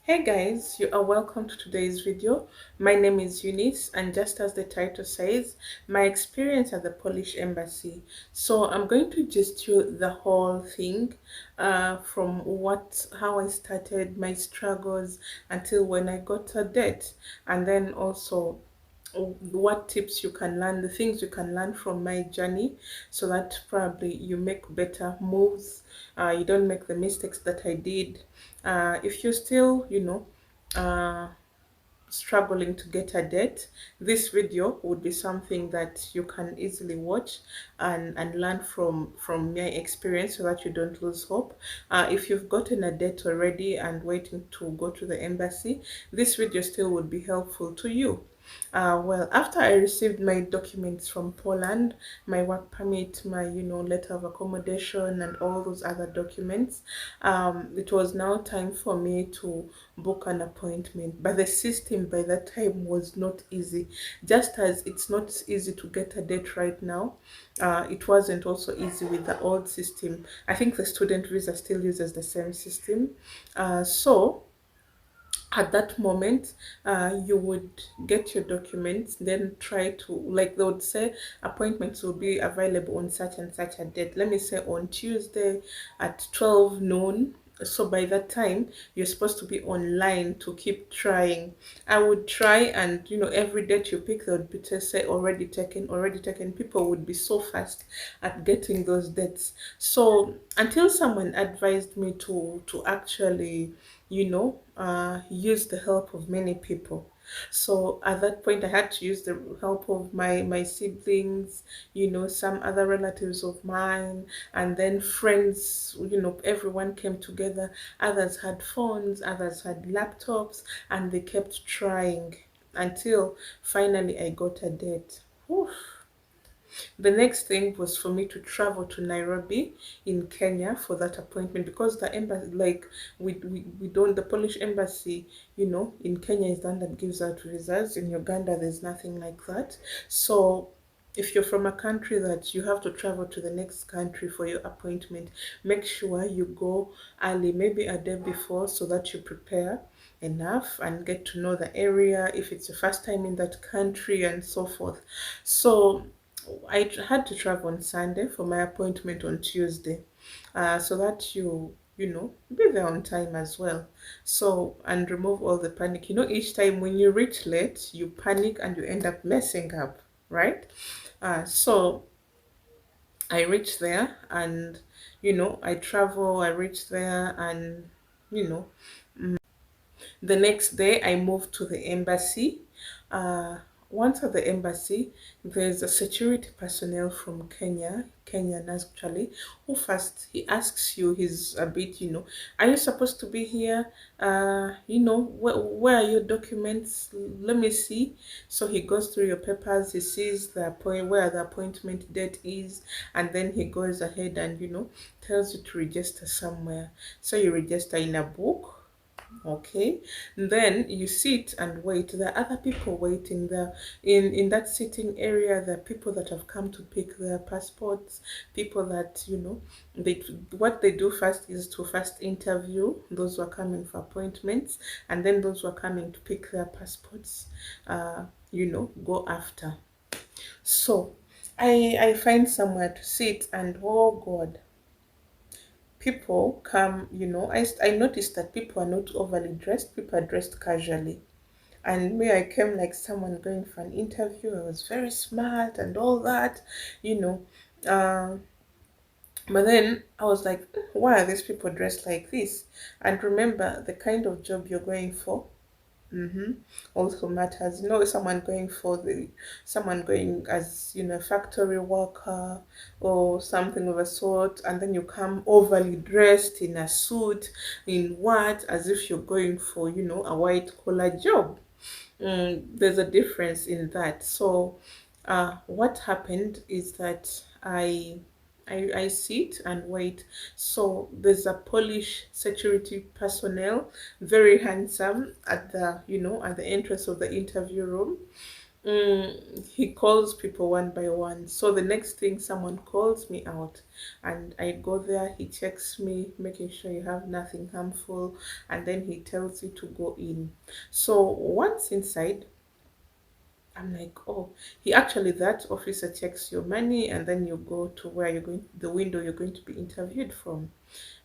Hey guys, you are welcome to today's video. My name is Eunice, and just as the title says, my experience at the Polish embassy. So I'm going to just you the whole thing, from how I started, my struggles until when I got a date, and then also what tips you can learn, the things you can learn from my journey, so that probably you make better moves. You don't make the mistakes that I did. If you're still, uh, struggling to get a date, this video would be something that you can easily watch and learn from my experience, so that you don't lose hope. If you've gotten a date already and waiting to go to the embassy, this video still would be helpful to you. Well, after I received my documents from Poland, my work permit, my letter of accommodation, and all those other documents, it was now time for me to book an appointment. But the system by that time was not easy. Just as it's not easy to get a date right now, it wasn't also easy with the old system. I think the student visa still uses the same system. So at that moment, you would get your documents, then try to, like, they would say appointments will be available on such and such a date, let me say on Tuesday at 12 noon. So by that time you're supposed to be online to keep trying. I would try, and every date you pick, they would be to say already taken, already taken. People would be so fast at getting those dates. So until someone advised me to actually use the help of many people. So at that point I had to use the help of my siblings, some other relatives of mine, and then friends. Everyone came together. Others had phones, others had laptops, and they kept trying until finally I got a date. Whew. The next thing was for me to travel to Nairobi in Kenya for that appointment, because the embassy, like, we don't, the Polish embassy, in Kenya is the one that gives out visas. In Uganda, there's nothing like that. So if you're from a country that you have to travel to the next country for your appointment, make sure you go early, maybe a day before, so that you prepare enough and get to know the area, if it's your first time in that country, and so forth. So I had to travel on Sunday for my appointment on Tuesday, so that you be there on time as well. So, and remove all the panic. Each time when you reach late, you panic and you end up messing up, right? So I reached there, and I travel. I reached there, and you know the next day, I moved to the embassy. Uh, Once at the embassy, there's a security personnel from Kenyan actually, who first he asks you, he's a bit, are you supposed to be here? Where are your documents? Let me see. So he goes through your papers, he sees the point where the appointment date is, and then he goes ahead and tells you to register somewhere. So you register in a book. Okay, then you sit and wait. There are other people waiting there in that sitting area. There are people that have come to pick their passports, people that they, what they do first is to first interview those who are coming for appointments, and then those who are coming to pick their passports, go after. So I find somewhere to sit, and oh God, people come, I noticed that people are not overly dressed, people are dressed casually. And me, I came like someone going for an interview. I was very smart and all that, you know. Uh, but then I was like, why are these people dressed like this? And remember, the kind of job you're going for, mm-hmm, also matters. Someone going as factory worker or something of a sort, and then you come overly dressed in a suit, in what, as if you're going for a white collar job. There's a difference in that. So what happened is that I sit and wait. So there's a Polish security personnel, very handsome, at the entrance of the interview room. He calls people one by one. So the next thing, someone calls me out, and I go there. He checks me, making sure you have nothing harmful, and then he tells you to go in. So once inside, I'm like, oh, he actually, that officer checks your money, and then you go to where you're going, the window you're going to be interviewed from.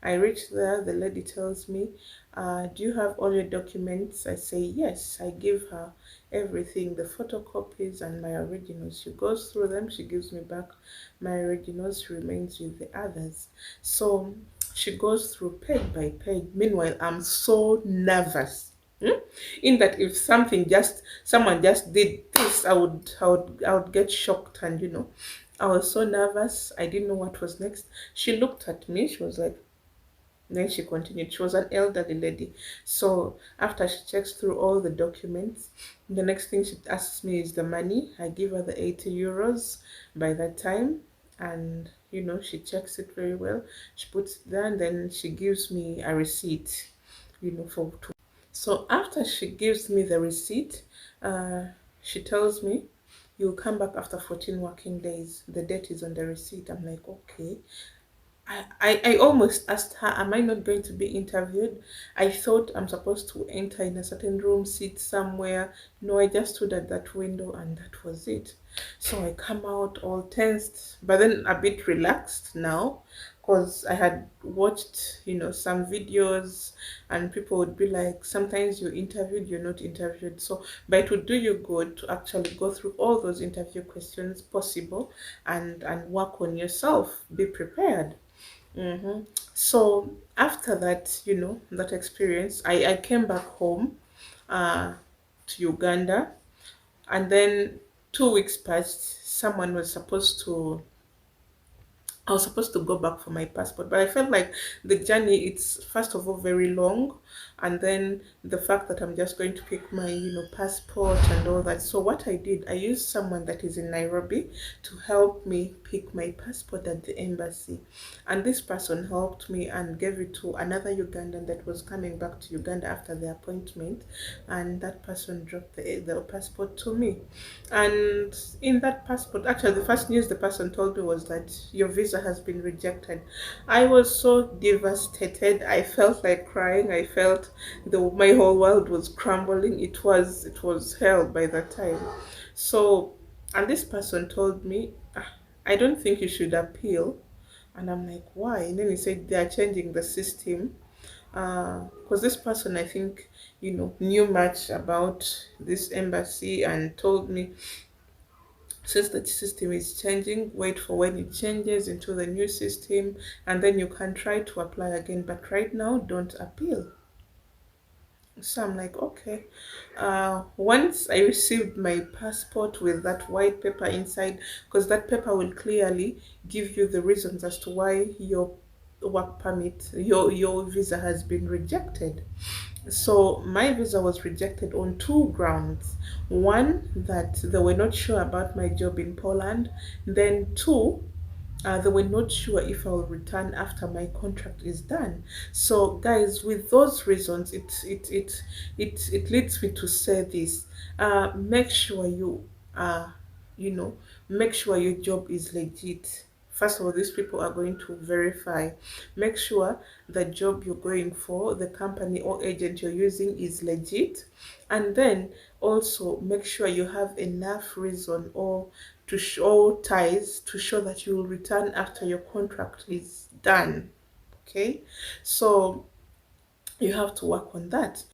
I reach there, the lady tells me, do you have all your documents? I say, yes. I give her everything, the photocopies and my originals. She goes through them, she gives me back my originals, she remains with the others. So she goes through page by page. Meanwhile, I'm so nervous. In that if someone just did this, I would get shocked, and I was so nervous. I didn't know what was next. She looked at me, she was like, then she continued. She was an elderly lady. So after she checks through all the documents, the next thing she asks me is the money. I give her the 80 euros by that time. And she checks it very well. She puts it there, and then she gives me a receipt, for two. So after she gives me the receipt, uh, she tells me, you'll come back after 14 working days. The date is on the receipt. I'm like, okay. I almost asked her, am I not going to be interviewed? I thought I'm supposed to enter in a certain room, sit somewhere. No, I just stood at that window, and that was it. So I come out all tensed, but then a bit relaxed now, because I had watched, some videos, and people would be like, sometimes you're interviewed, you're not interviewed. So, but it would do you good to actually go through all those interview questions possible, and work on yourself, be prepared. So after that, that experience, I came back home, uh, to Uganda, and then 2 weeks passed. Someone was supposed to I was supposed to go back for my passport, but I felt like the journey, it's first of all very long, and then the fact that I'm just going to pick my, passport and all that. So what I did, I used someone that is in Nairobi to help me pick my passport at the embassy. And this person helped me and gave it to another Ugandan that was coming back to Uganda after the appointment, and that person dropped the passport to me. And in that passport, actually, the first news the person told me was that your visa has been rejected. I was so devastated. I felt like crying. I felt my whole world was crumbling. It was hell by that time. So, and this person told me, I don't think you should appeal. And I'm like, why? And then he said they are changing the system. Because this person, I think, knew much about this embassy and told me, since the system is changing, wait for when it changes into the new system, and then you can try to apply again. But right now, don't appeal. So I'm like, okay. Once I received my passport with that white paper inside, because that paper will clearly give you the reasons as to why your work permit, your visa has been rejected. So my visa was rejected on two grounds. One, that they were not sure about my job in Poland. Then two, they were not sure if I will return after my contract is done. So, guys, with those reasons, it leads me to say this: make sure you know, make sure your job is legit. First of all, these people are going to verify. Make sure the job you're going for, the company or agent you're using is legit. And then also make sure you have enough reason or to show ties to show that you will return after your contract is done. Okay, so you have to work on that.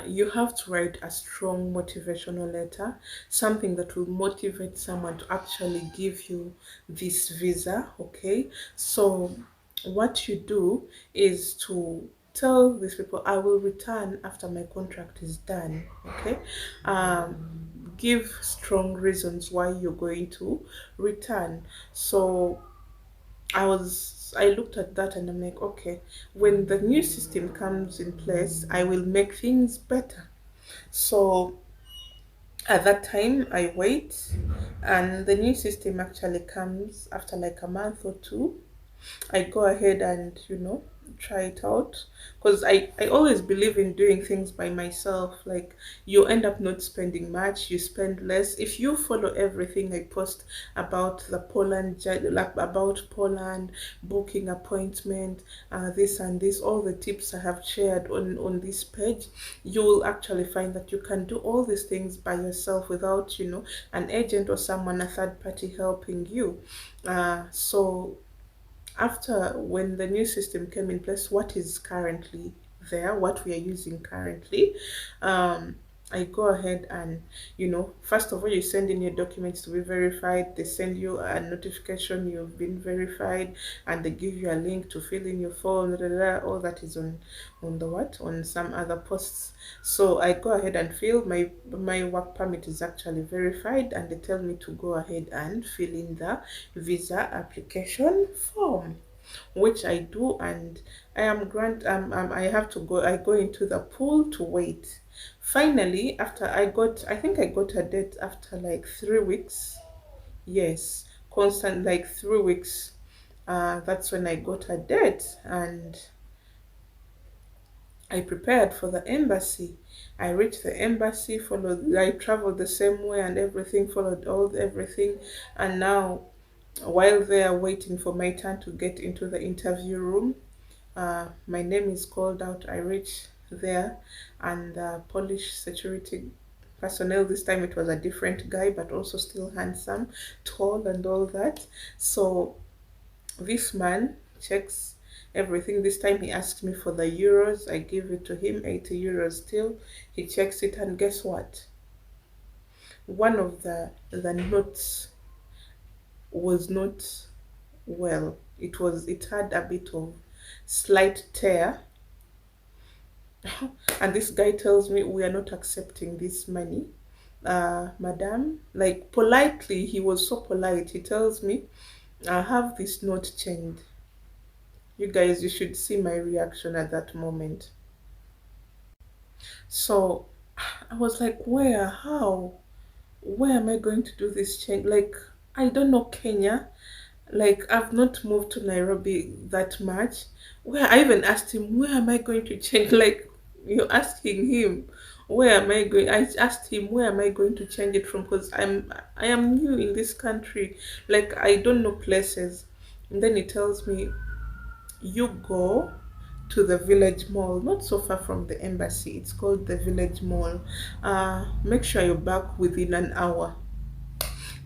You have to write a strong motivational letter, something that will motivate someone to actually give you this visa. Okay, so what you do is to tell these people, I will return after my contract is done. Okay, give strong reasons why you're going to return. So I looked at that, and I'm like, okay, when the new system comes in place, I will make things better. So at that time, I wait, and the new system actually comes after like a month or two. I go ahead and try it out, because I always believe in doing things by myself. Like, you end up not spending much, you spend less if you follow everything I post about the like about Poland, booking appointment, this and this, all the tips I have shared on this page. You will actually find that you can do all these things by yourself without, an agent or someone, a third party helping you. So after, when the new system came in place, what is currently there, what we are using currently, um, I go ahead and, first of all, you send in your documents to be verified. They send you a notification you've been verified, and they give you a link to fill in your form. Da, da, da. All that is on the what, on some other posts. So I go ahead and fill my work permit is actually verified, and they tell me to go ahead and fill in the visa application form, which I do. And I have to go, I go into the pool to wait. Finally, after I think I got a date after like 3 weeks. Yes, constant, like 3 weeks. That's when I got a date, and I prepared for the embassy. I reached the embassy, followed, I traveled the same way and everything, followed everything. And now, while they are waiting for my turn to get into the interview room, my name is called out. I reach there, and the Polish security personnel, this time it was a different guy, but also still handsome, tall, and all that. So this man checks everything. This time he asked me for the euros. I give it to him, 80 euros still. He checks it, and guess what? One of the notes was not well. It had a bit of slight tear. And this guy tells me, we are not accepting this money, madam. Like, politely, he was so polite. He tells me, I have this note changed. You guys, you should see my reaction at that moment. So I was like, where, how, where am I going to do this change? Like, I don't know Kenya. Like, I've not moved to Nairobi that much. Where, I even asked him, where am I going to change? Like, you're asking him, where am I going? I asked him, where am I going to change it from? Because I am new in this country. Like, I don't know places. And then he tells me, you go to the village mall, not so far from the embassy. It's called the village mall. Make sure you're back within an hour.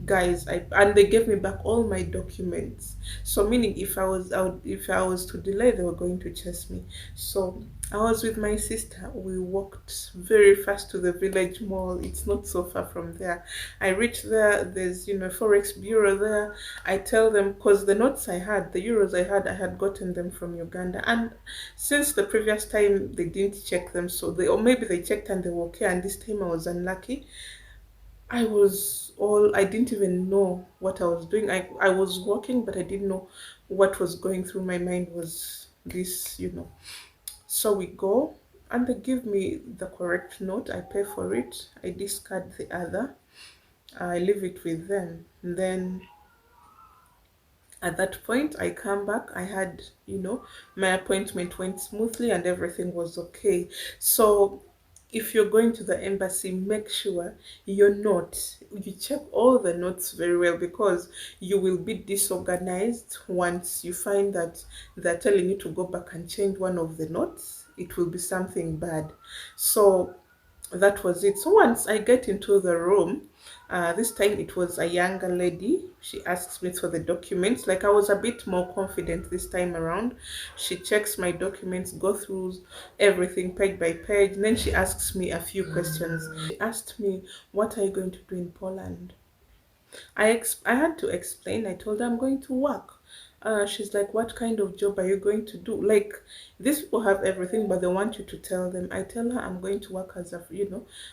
Guys, and they gave me back all my documents. So meaning, if I was out, if I was to delay, they were going to chase me. So I was with my sister. We walked very fast to the village mall. It's not so far from there. I reached there. There's, forex bureau there. I tell them, because the notes I had, the euros I had gotten them from Uganda, and since the previous time they didn't check them, so they, or maybe they checked and they were okay, and this time I was unlucky. I didn't even know what I was doing. I was walking, but I didn't know what was going through my mind was this. So we go, and they give me the correct note. I pay for it. I discard the other. I leave it with them. And then at that point, I come back. I had, my appointment went smoothly and everything was okay. So if you're going to the embassy, make sure you check all the notes very well, because you will be disorganized once you find that they're telling you to go back and change one of the notes. It will be something bad. So that was it. So once I get into the room, this time it was a younger lady. She asks me for the documents. Like, I was a bit more confident this time around. She checks my documents, go through everything page by page. And then she asks me a few questions. She asked me, what are you going to do in Poland? I had to explain. I told her I'm going to work. She's like, what kind of job are you going to do? Like, these people have everything, but they want you to tell them. I tell her I'm going to work as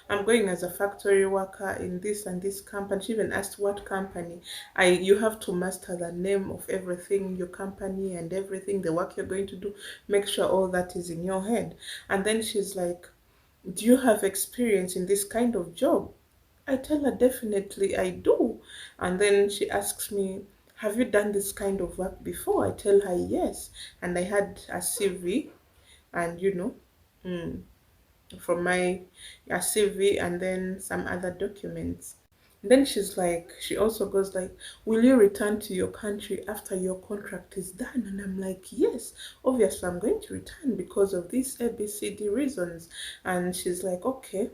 I'm going as a factory worker in this and this company. She even asked what company. You have to master the name of everything, your company and everything, the work you're going to do. Make sure all that is in your head. And then she's like, do you have experience in this kind of job? I tell her, definitely I do. And then she asks me, have you done this kind of work before? I tell her yes, and I had a CV, and from my CV and then some other documents. Then she's like, she also goes like, will you return to your country after your contract is done? And I'm like, yes, obviously I'm going to return because of these ABCD reasons. And she's like, okay,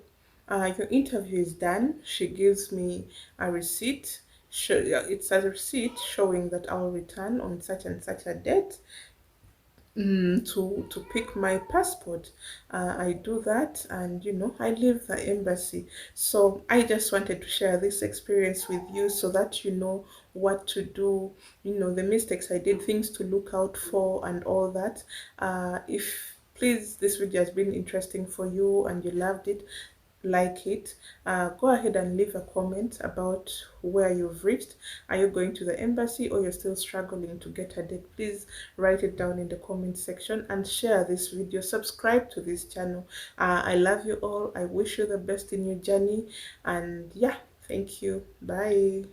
your interview is done. She gives me a receipt. It's a receipt showing that I'll return on such and such a date. To pick my passport. I do that, and I leave the embassy. So I just wanted to share this experience with you so that you know what to do, the mistakes I did, things to look out for, and all that. If please, this video has been interesting for you and you loved it, like it, go ahead and leave a comment about where you've reached. Are you going to the embassy, or you're still struggling to get a date? Please write it down in the comment section and share this video. Subscribe to this channel. I love you all. I wish you the best in your journey, and yeah, thank you. Bye.